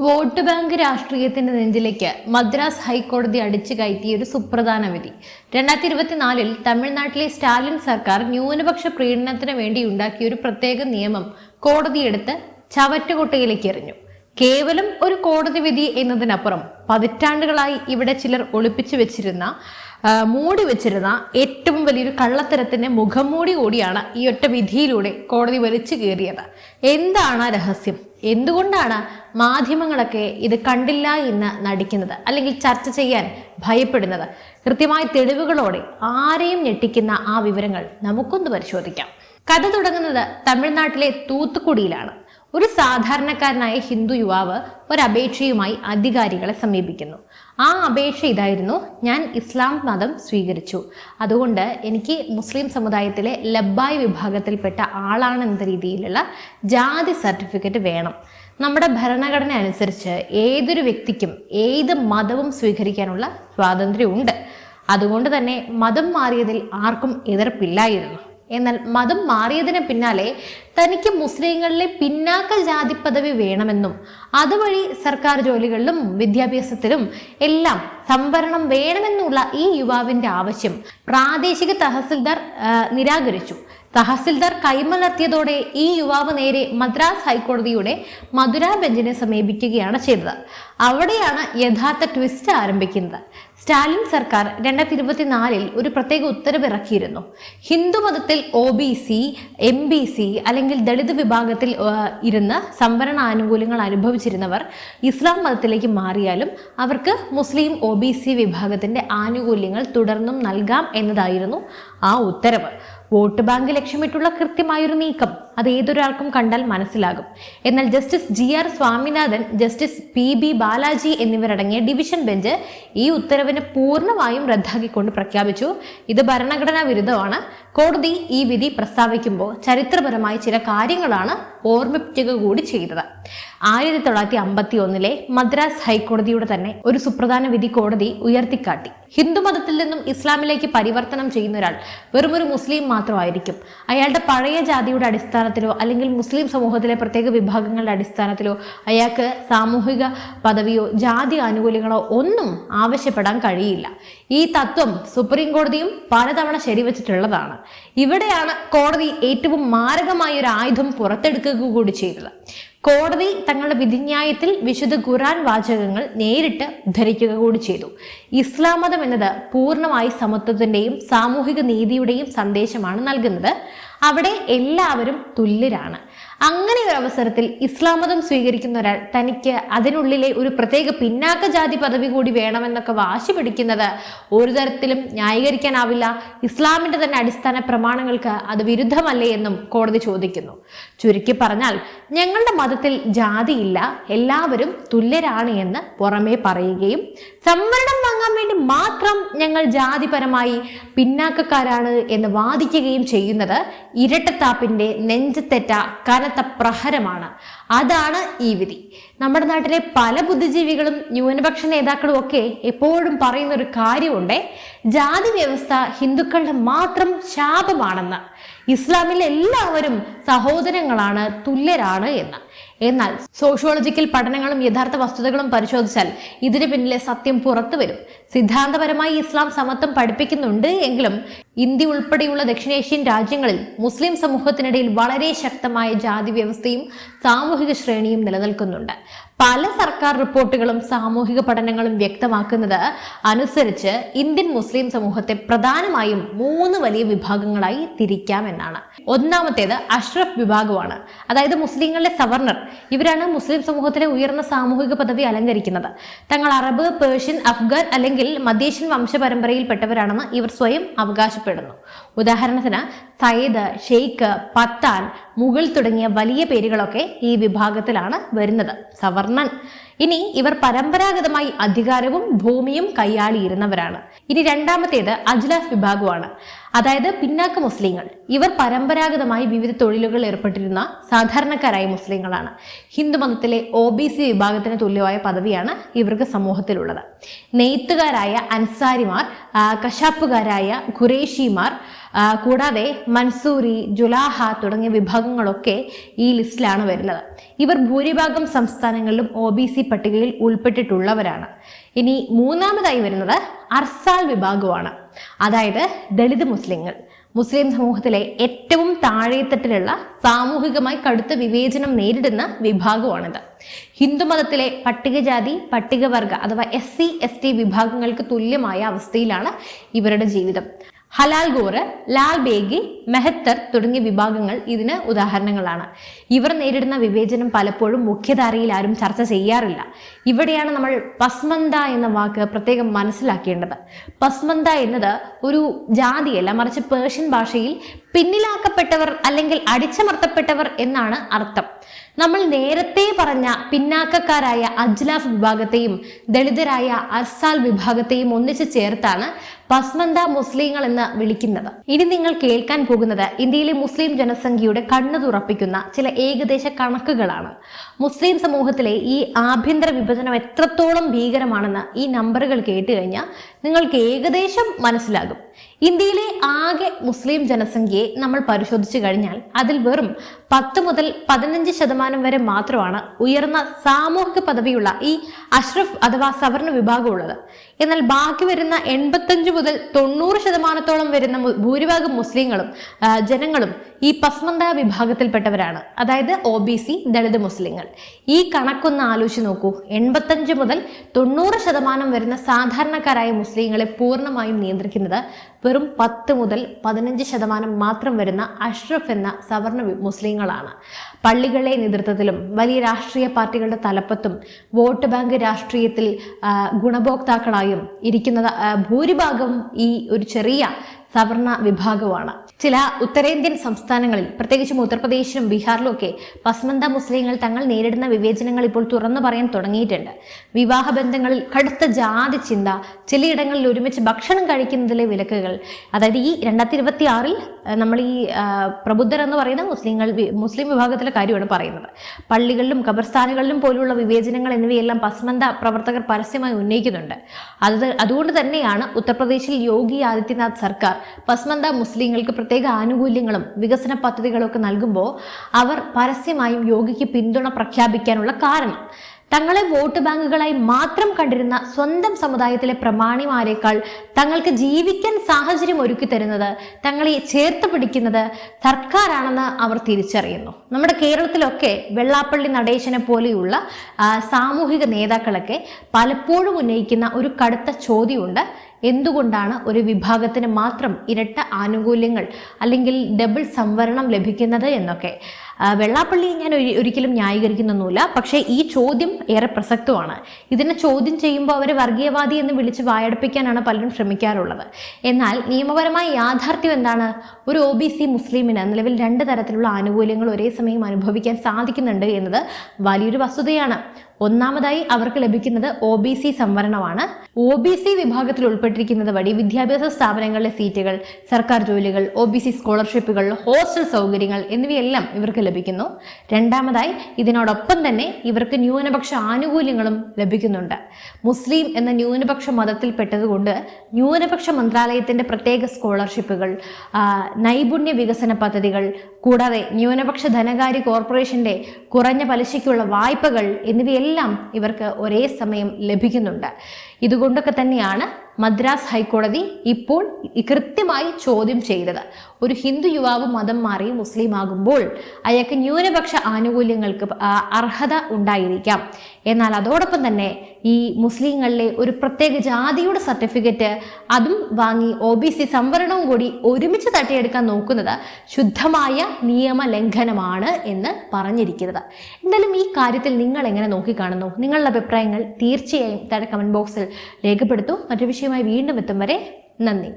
Vote bank രാഷ്ട്രീയത്തിന്റെ നെഞ്ചിലേക്ക് മദ്രാസ് ഹൈക്കോടതി അടിച്ചു കയറ്റിയ ഒരു സുപ്രധാന വിധി. 2024 തമിഴ്നാട്ടിലെ സ്റ്റാലിൻ സർക്കാർ ന്യൂനപക്ഷ പ്രീണനത്തിന് വേണ്ടി ഉണ്ടാക്കിയ ഒരു പ്രത്യേക നിയമം കോടതിയെടുത്ത് ചവറ്റുകൊട്ടയിലേക്ക് എറിഞ്ഞു. കേവലം ഒരു കോടതി വിധി എന്നതിനപ്പുറം പതിറ്റാണ്ടുകളായി ഇവിടെ ചിലർ ഒളിപ്പിച്ചു വെച്ചിരുന്ന മൂടി വെച്ചിരുന്ന ഏറ്റവും വലിയൊരു കള്ളത്തരത്തിന്റെ മുഖംമൂടി കൂടിയാണ് ഈ ഒറ്റ വിധിയിലൂടെ കോടതി വലിച്ചു കയറിയത്. എന്താണ് രഹസ്യം? എന്തുകൊണ്ടാണ് മാധ്യമങ്ങളൊക്കെ ഇത് കണ്ടില്ല എന്ന് നടിക്കുന്നത്, അല്ലെങ്കിൽ ചർച്ച ചെയ്യാൻ ഭയപ്പെടുന്നത്? കൃത്യമായ തെളിവുകളോടെ ആരെയും ഞെട്ടിക്കുന്ന ആ വിവരങ്ങൾ നമുക്കൊന്ന് പരിശോധിക്കാം. കഥ തുടങ്ങുന്നത് തമിഴ്നാട്ടിലെ തൂത്തുക്കുടിയിലാണ്. ഒരു സാധാരണക്കാരനായ ഹിന്ദു യുവാവ് ഒരപേക്ഷയുമായി അധികാരികളെ സമീപിക്കുന്നു. ആ അപേക്ഷ ഇതായിരുന്നു: ഞാൻ ഇസ്ലാം മതം സ്വീകരിച്ചു, അതുകൊണ്ട് എനിക്ക് മുസ്ലിം സമുദായത്തിലെ ലബ്ബായ് വിഭാഗത്തിൽപ്പെട്ട ആളാണെന്ന രീതിയിലുള്ള ജാതി സർട്ടിഫിക്കറ്റ് വേണം. നമ്മുടെ ഭരണഘടന അനുസരിച്ച് ഏതൊരു വ്യക്തിക്കും ഏത് മതവും സ്വീകരിക്കാനുള്ള സ്വാതന്ത്ര്യമുണ്ട്. അതുകൊണ്ട് തന്നെ മതം മാറിയതിൽ ആർക്കും എതിർപ്പില്ലായിരുന്നു. എന്നാൽ മതം മാറിയതിന് പിന്നാലെ തനിക്ക് മുസ്ലിങ്ങളിലെ പിന്നാക്ക ജാതി പദവി വേണമെന്നും അതുവഴി സർക്കാർ ജോലികളിലും വിദ്യാഭ്യാസത്തിലും എല്ലാം സംവരണം വേണമെന്നുള്ള ഈ യുവാവിന്റെ ആവശ്യം പ്രാദേശിക തഹസിൽദാർ നിരാകരിച്ചു. തഹസിൽദാർ കൈമലർത്തിയതോടെ ഈ യുവാവ് നേരെ മദ്രാസ് ഹൈക്കോടതിയുടെ മധുര ബെഞ്ചിനെ സമീപിക്കുകയാണ് ചെയ്തത്. അവിടെയാണ് യഥാർത്ഥ ട്വിസ്റ്റ് ആരംഭിക്കുന്നത്. സ്റ്റാലിൻ സർക്കാർ 2024 ഒരു പ്രത്യേക ഉത്തരവ് ഇറക്കിയിരുന്നു. ഹിന്ദു മതത്തിൽ OBC, MBC അല്ലെങ്കിൽ ദളിത് വിഭാഗത്തിൽ ഇരുന്ന് സംവരണ ആനുകൂല്യങ്ങൾ അനുഭവിച്ചിരുന്നവർ ഇസ്ലാം മതത്തിലേക്ക് മാറിയാലും അവർക്ക് മുസ്ലിം OBC വിഭാഗത്തിന്റെ ആനുകൂല്യങ്ങൾ തുടർന്നും നൽകാം എന്നതായിരുന്നു ആ ഉത്തരവ്. വോട്ട് ബാങ്ക് ലക്ഷ്യമിട്ടുള്ള കൃത്യമായൊരു നീക്കം. അത് ഏതൊരാൾക്കും കണ്ടാൽ മനസ്സിലാകും. എന്നാൽ justice GR Swaminathan, justice PB Balaji എന്നിവരടങ്ങിയ ഡിവിഷൻ ബെഞ്ച് ഈ ഉത്തരവിനെ പൂർണ്ണമായും റദ്ദാക്കിക്കൊണ്ട് പ്രഖ്യാപിച്ചു, ഇത് ഭരണഘടനാ വിരുദ്ധമാണ്. കോടതി ഈ വിധി പ്രസ്താവിക്കുമ്പോൾ ചരിത്രപരമായ ചില കാര്യങ്ങളാണ് ഓർമ്മിപ്പിക്കുക കൂടി ചെയ്തത്. 1951 മദ്രാസ് ഹൈക്കോടതിയുടെ തന്നെ ഒരു സുപ്രധാന വിധി കോടതി ഉയർത്തിക്കാട്ടി. ഹിന്ദുമതത്തിൽ നിന്നും ഇസ്ലാമിലേക്ക് പരിവർത്തനം ചെയ്യുന്ന ഒരാൾ വെറുമൊരു മുസ്ലിം മാത്രമായിരിക്കും. അയാളുടെ പഴയ ജാതിയുടെ അടിസ്ഥാനത്തിലോ അല്ലെങ്കിൽ മുസ്ലിം സമൂഹത്തിലെ പ്രത്യേക വിഭാഗങ്ങളുടെ അടിസ്ഥാനത്തിലോ അയാൾക്ക് സാമൂഹിക പദവിയോ ജാതി ആനുകൂല്യങ്ങളോ ഒന്നും ആവശ്യപ്പെടാൻ കഴിയില്ല. ഈ തത്വം സുപ്രീം കോടതിയും പലതവണ ശരിവച്ചിട്ടുള്ളതാണ്. ഇവിടെയാണ് കോടതി ഏറ്റവും മാരകമായ ഒരു ആയുധം പുറത്തെടുക്കുക കൂടി ചെയ്തത്. കോടതി തങ്ങളുടെ വിധിന്യായത്തിൽ വിശുദ്ധ ഖുർആൻ വാചകങ്ങൾ നേരിട്ട് ഉദ്ധരിക്കുക കൂടി ചെയ്തു. ഇസ്ലാം മതം എന്നത് പൂർണ്ണമായി സമത്വത്തിന്റെയും സാമൂഹിക നീതിയുടെയും സന്ദേശമാണ് നൽകുന്നത്. അവിടെ എല്ലാവരും തുല്യരാണ്. അങ്ങനെ ഒരു അവസരത്തിൽ ഇസ്ലാം മതം സ്വീകരിക്കുന്ന ഒരാൾ തനിക്ക് അതിനുള്ളിലെ ഒരു പ്രത്യേക പിന്നാക്ക ജാതി പദവി കൂടി വേണമെന്നൊക്കെ വാശി പിടിക്കുന്നത് ഒരു തരത്തിലും ന്യായീകരിക്കാനാവില്ല. ഇസ്ലാമിന്റെ തന്നെ അടിസ്ഥാന പ്രമാണങ്ങൾക്ക് അത് വിരുദ്ധമല്ലേ എന്നും കോടതി ചോദിക്കുന്നു. ചുരുക്കി പറഞ്ഞാൽ, ഞങ്ങളുടെ മതത്തിൽ ജാതിയില്ല, എല്ലാവരും തുല്യരാണ് എന്ന് പുറമേ പറയുകയും സംവരണം വാങ്ങാൻ വേണ്ടി മാത്രം ഞങ്ങൾ ജാതിപരമായി പിന്നാക്കക്കാരാണ് എന്ന് വാദിക്കുകയും ചെയ്യുന്നത് ഇരട്ടത്താപ്പിന്റെ നെഞ്ചത്തെറ്റ കനത്ത പ്രഹരമാണ്. അതാണ് ഈ വിധി. നമ്മുടെ നാട്ടിലെ പല ബുദ്ധിജീവികളും ന്യൂനപക്ഷ നേതാക്കളും ഒക്കെ എപ്പോഴും പറയുന്ന ഒരു കാര്യമുണ്ട്: ജാതി വ്യവസ്ഥ ഹിന്ദുക്കളുടെ മാത്രം ശാപമാണെന്ന്. ഇസ്ലാമിൽ എല്ലാവരും സഹോദരങ്ങളാണ്, തുല്യരാണ് എന്ന്. എന്നാൽ സോഷ്യോളജിക്കൽ പഠനങ്ങളും യഥാർത്ഥ വസ്തുതകളും പരിശോധിച്ചാൽ ഇതിന് പിന്നിലെ സത്യം പുറത്തു വരും. സിദ്ധാന്തപരമായി ഇസ്ലാം സമത്വം പഠിപ്പിക്കുന്നുണ്ട് എങ്കിലും ഇന്ത്യ ഉൾപ്പെടെയുള്ള ദക്ഷിണേഷ്യൻ രാജ്യങ്ങളിൽ മുസ്ലിം സമൂഹത്തിനിടയിൽ വളരെ ശക്തമായ ജാതി വ്യവസ്ഥയും സാമൂഹിക ശ്രേണിയും നിലനിൽക്കുന്നുണ്ട്. പല സർക്കാർ റിപ്പോർട്ടുകളും സാമൂഹിക പഠനങ്ങളും വ്യക്തമാക്കുന്നത് അനുസരിച്ച് ഇന്ത്യൻ മുസ്ലിം സമൂഹത്തെ പ്രധാനമായും 3 വലിയ വിഭാഗങ്ങളായി തിരിക്കാമെന്നാണ്. ഒന്നാമത്തേത് അഷ്റഫ് വിഭാഗമാണ്. അതായത് മുസ്ലിങ്ങളുടെ സവർണർ. ഇവരാണ് മുസ്ലിം സമൂഹത്തിലെ ഉയർന്ന സാമൂഹിക പദവി അലങ്കരിക്കുന്നത്. തങ്ങൾ അറബ്, പേർഷ്യൻ, അഫ്ഗാൻ അല്ലെങ്കിൽ മധ്യേഷ്യൻ വംശപരമ്പരയിൽപ്പെട്ടവരാണെന്ന് ഇവർ സ്വയം അവകാശപ്പെടുന്നു. ഉദാഹരണത്തിന് സയ്യിദ്, ഷെയ്ഖ്, പത്താൻ, മുഗൾ തുടങ്ങിയ വലിയ പേരുകളൊക്കെ ഈ വിഭാഗത്തിലാണ് വരുന്നത്. സവർണൻ. ഇനി ഇവർ പരമ്പരാഗതമായി അധികാരവും ഭൂമിയും കൈയാളിയിരുന്നവരാണ്. ഇനി രണ്ടാമത്തേത് അജ്ലാഫ് വിഭാഗമാണ്. അതായത് പിന്നാക്ക മുസ്ലിങ്ങൾ. ഇവർ പരമ്പരാഗതമായി വിവിധ തൊഴിലുകളിൽ ഏർപ്പെട്ടിരുന്ന സാധാരണക്കാരായ മുസ്ലിങ്ങളാണ്. ഹിന്ദു മതത്തിലെ OBC വിഭാഗത്തിന് തുല്യമായ പദവിയാണ് ഇവർക്ക് സമൂഹത്തിലുള്ളത്. നെയ്ത്തുകാരായ അൻസാരിമാർ, കശാപ്പുകാരായ ഖുറേഷിമാർ, കൂടാതെ മൻസൂരി, ജുലാഹ തുടങ്ങിയ വിഭാഗങ്ങളൊക്കെ ഈ ലിസ്റ്റിലാണ് വരുന്നത്. ഇവർ ഭൂരിഭാഗം സംസ്ഥാനങ്ങളിലും OBC പട്ടികയിൽ ഉൾപ്പെട്ടിട്ടുള്ളവരാണ്. ഇനി മൂന്നാമതായി വരുന്നത് അർസാൽ വിഭാഗമാണ്. അതായത് ദളിത് മുസ്ലിങ്ങൾ. മുസ്ലിം സമൂഹത്തിലെ ഏറ്റവും താഴെത്തട്ടിലുള്ള സാമൂഹികമായി കടുത്ത വിവേചനം നേരിടുന്ന വിഭാഗമാണിത്. ഹിന്ദുമതത്തിലെ പട്ടികജാതി, പട്ടികവർഗ അഥവാ SC ST വിഭാഗങ്ങൾക്ക് തുല്യമായ അവസ്ഥയിലാണ് ഇവരുടെ ജീവിതം. ഹലാൽ ഗോർ, ലാൽ ബേഗി, മെഹത്തർ തുടങ്ങിയ വിഭാഗങ്ങൾ ഇതിന് ഉദാഹരണങ്ങളാണ്. ഇവർ നേരിടുന്ന വിവേചനം പലപ്പോഴും മുഖ്യധാരയിൽ ആരും ചർച്ച ചെയ്യാറില്ല. ഇവിടെയാണ് നമ്മൾ പസ്മന്ത എന്ന വാക്ക് പ്രത്യേകം മനസ്സിലാക്കേണ്ടത്. പസ്മന്ത എന്നത് ഒരു ജാതിയല്ല, മറിച്ച് പേർഷ്യൻ ഭാഷയിൽ പിന്നിലാക്കപ്പെട്ടവർ അല്ലെങ്കിൽ അടിച്ചമർത്തപ്പെട്ടവർ എന്നാണ് അർത്ഥം. നമ്മൾ നേരത്തെ പറഞ്ഞ പിന്നാക്കക്കാരായ അജ്ലാഫ് വിഭാഗത്തെയും ദളിതരായ അർസാൽ വിഭാഗത്തെയും ഒന്നിച്ചു ചേർത്താണ് പസ്മന്ത മുസ്ലിങ്ങൾ എന്ന് വിളിക്കുന്നത്. ഇനി നിങ്ങൾ കേൾക്കാൻ പോകുന്നത് ഇന്ത്യയിലെ മുസ്ലിം ജനസംഖ്യയുടെ കണ്ണു തുറപ്പിക്കുന്ന ചില ഏകദേശ കണക്കുകളാണ്. മുസ്ലിം സമൂഹത്തിലെ ഈ ആഭ്യന്തര വിഭജനം എത്രത്തോളം ഭീകരമാണെന്ന് ഈ നമ്പറുകൾ കേട്ട് കഴിഞ്ഞാൽ നിങ്ങൾക്ക് ഏകദേശം മനസ്സിലാകും. ഇന്ത്യയിലെ ആകെ മുസ്ലിം ജനസംഖ്യയെ നമ്മൾ പരിശോധിച്ചു കഴിഞ്ഞാൽ അതിൽ വെറും 10 മുതൽ 15% വരെ മാത്രമാണ് ഉയർന്ന സാമൂഹിക പദവിയുള്ള ഈ അഷ്റഫ് അഥവാ സവർണ വിഭാഗമുള്ളത്. എന്നാൽ ബാക്കി വരുന്ന 85 മുതൽ 90% വരുന്ന ഭൂരിഭാഗം മുസ്ലിങ്ങളും ജനങ്ങളും ഈ പസ്മന്ത വിഭാഗത്തിൽപ്പെട്ടവരാണ്. അതായത് OBC ദളിത് മുസ്ലിങ്ങൾ. ഈ കണക്കൊന്ന് ആലോചിച്ച് നോക്കൂ. 85 മുതൽ 90% വരുന്ന സാധാരണക്കാരായ മുസ്ലിങ്ങളെ പൂർണ്ണമായും നിയന്ത്രിക്കുന്നത് വെറും 10 മുതൽ 15% മാത്രം വരുന്ന അഷ്റഫ് എന്ന സവർണ മുസ്ലിങ്ങളാണ്. പള്ളികളുടെ നേതൃത്വത്തിലും വലിയ രാഷ്ട്രീയ പാർട്ടികളുടെ തലപ്പത്തും വോട്ട് ബാങ്ക് രാഷ്ട്രീയത്തിൽ ഗുണഭോക്താക്കളായും ഇരിക്കുന്ന ഭൂരിഭാഗം ഈ ഒരു ചെറിയ സവർണ വിഭാഗമാണ്. ചില ഉത്തരേന്ത്യൻ സംസ്ഥാനങ്ങളിൽ, പ്രത്യേകിച്ചും ഉത്തർപ്രദേശിലും ബീഹാറിലും ഒക്കെ പസ്മന്ത മുസ്ലിങ്ങൾ തങ്ങൾ നേരിടുന്ന വിവേചനങ്ങൾ ഇപ്പോൾ തുറന്നു പറയാൻ തുടങ്ങിയിട്ടുണ്ട്. വിവാഹ ബന്ധങ്ങളിൽ കടുത്ത ജാതി ചിന്ത, ചിലയിടങ്ങളിൽ ഒരുമിച്ച് ഭക്ഷണം കഴിക്കുന്നതിലെ വിലക്കുകൾ, അതായത് ഈ 2026 നമ്മൾ ഈ പ്രബുദ്ധർ എന്ന് പറയുന്ന മുസ്ലിം വിഭാഗത്തിലെ കാര്യമാണ് പറയുന്നത്. പള്ളികളിലും ഖബർസ്ഥാനുകളിലും പോലുള്ള വിവേചനങ്ങൾ എന്നിവയെല്ലാം പസ്മന്ത പ്രവർത്തകർ പരസ്യമായി ഉന്നയിക്കുന്നുണ്ട്. അതുകൊണ്ട് തന്നെയാണ് ഉത്തർപ്രദേശിൽ യോഗി ആദിത്യനാഥ് സർക്കാർ പസ്മന്ത മുസ്ലിങ്ങൾക്ക് പ്രത്യേക ആനുകൂല്യങ്ങളും വികസന പദ്ധതികളും ഒക്കെ നൽകുമ്പോൾ അവർ പരസ്യമായും യോഗിക്ക് പിന്തുണ പ്രഖ്യാപിക്കാനുള്ള കാരണം. തങ്ങളെ വോട്ട് ബാങ്കുകളായി മാത്രം കണ്ടിരുന്ന സ്വന്തം സമുദായത്തിലെ പ്രമാണിമാരെക്കാൾ തങ്ങൾക്ക് ജീവിക്കാൻ സാഹചര്യം ഒരുക്കി തരുന്നത്, തങ്ങളെ ചേർത്ത് പിടിക്കുന്നത് സർക്കാരാണെന്ന് അവർ തിരിച്ചറിയുന്നു. നമ്മുടെ കേരളത്തിലൊക്കെ വെള്ളാപ്പള്ളി നടേശനെ പോലെയുള്ള സാമൂഹിക നേതാക്കളൊക്കെ പലപ്പോഴും ഉന്നയിക്കുന്ന ഒരു കടുത്ത ചോദ്യമുണ്ട്. എന്തുകൊണ്ടാണ് ഒരു വിഭാഗത്തിന് മാത്രം ഇരട്ട ആനുകൂല്യങ്ങൾ അല്ലെങ്കിൽ ഡബിൾ സംവരണം ലഭിക്കുന്നത് എന്നൊക്കെ. വെള്ളാപ്പള്ളി ഞാൻ ഒരിക്കലും ന്യായീകരിക്കുന്നൊന്നുമില്ല. പക്ഷേ ഈ ചോദ്യം ഏറെ പ്രസക്തമാണ്. ഇതിനെ ചോദ്യം ചെയ്യുമ്പോൾ അവരെ വർഗീയവാദി എന്ന് വിളിച്ച് വായടപ്പിക്കാനാണ് പലരും ശ്രമിക്കാറുള്ളത്. എന്നാൽ നിയമപരമായ യാഥാർത്ഥ്യം എന്താണ്? ഒരു OBC മുസ്ലിമിന് നിലവിൽ 2 തരത്തിലുള്ള ആനുകൂല്യങ്ങൾ ഒരേ സമയം അനുഭവിക്കാൻ സാധിക്കുന്നുണ്ട് എന്നത് വലിയൊരു വസ്തുതയാണ്. ഒന്നാമതായി അവർക്ക് ലഭിക്കുന്നത് OBC സംവരണമാണ്. OBC വിഭാഗത്തിൽ ഉൾപ്പെട്ടിരിക്കുന്നത് വഴി വിദ്യാഭ്യാസ സ്ഥാപനങ്ങളിലെ സീറ്റുകൾ, സർക്കാർ ജോലികൾ, OBC സ്കോളർഷിപ്പുകൾ, ഹോസ്റ്റൽ സൗകര്യങ്ങൾ എന്നിവയെല്ലാം ഇവർക്ക് ലഭിക്കുന്നു. രണ്ടാമതായി ഇതിനോടൊപ്പം തന്നെ ഇവർക്ക് ന്യൂനപക്ഷ ആനുകൂല്യങ്ങളും ലഭിക്കുന്നുണ്ട്. മുസ്ലിം എന്ന ന്യൂനപക്ഷ മതത്തിൽപ്പെട്ടതുകൊണ്ട് ന്യൂനപക്ഷ മന്ത്രാലയത്തിന്റെ പ്രത്യേക സ്കോളർഷിപ്പുകൾ, നൈപുണ്യ വികസന പദ്ധതികൾ, കൂടാതെ ന്യൂനപക്ഷ ധനകാര്യ കോർപ്പറേഷന്റെ കുറഞ്ഞ പലിശയ്ക്കുള്ള വായ്പകൾ എന്നിവയെല്ലാം ഇവർക്ക് ഒരേ സമയം ലഭിക്കുന്നുണ്ട്. ഇതുകൊണ്ടൊക്കെ തന്നെയാണ് മദ്രാസ് ഹൈക്കോടതി ഇപ്പോൾ കൃത്യമായി ചോദ്യം ചെയ്തത്. ഒരു ഹിന്ദു യുവാവ് മതം മാറി മുസ്ലിം ആകുമ്പോൾ അയാൾക്ക് ന്യൂനപക്ഷ ആനുകൂല്യങ്ങൾക്ക് അർഹത ഉണ്ടായിരിക്കാം. എന്നാൽ അതോടൊപ്പം തന്നെ ഈ മുസ്ലിങ്ങളിലെ ഒരു പ്രത്യേക ജാതിയുടെ സർട്ടിഫിക്കറ്റ് അതും വാങ്ങി OBC സംവരണവും കൂടി ഒരുമിച്ച് തട്ടിയെടുക്കാൻ നോക്കുന്നത് ശുദ്ധമായ നിയമലംഘനമാണ് എന്ന് പറഞ്ഞിരിക്കുന്നത്. എന്തായാലും ഈ കാര്യത്തിൽ നിങ്ങൾ എങ്ങനെ നോക്കിക്കാണുന്നു? നിങ്ങളുടെ അഭിപ്രായങ്ങൾ തീർച്ചയായും താഴെ കമന്റ് ബോക്സിൽ രേഖപ്പെടുത്തൂ. മറ്റു വിഷയമായി വീണ്ടും എത്തും വരെ നന്ദി.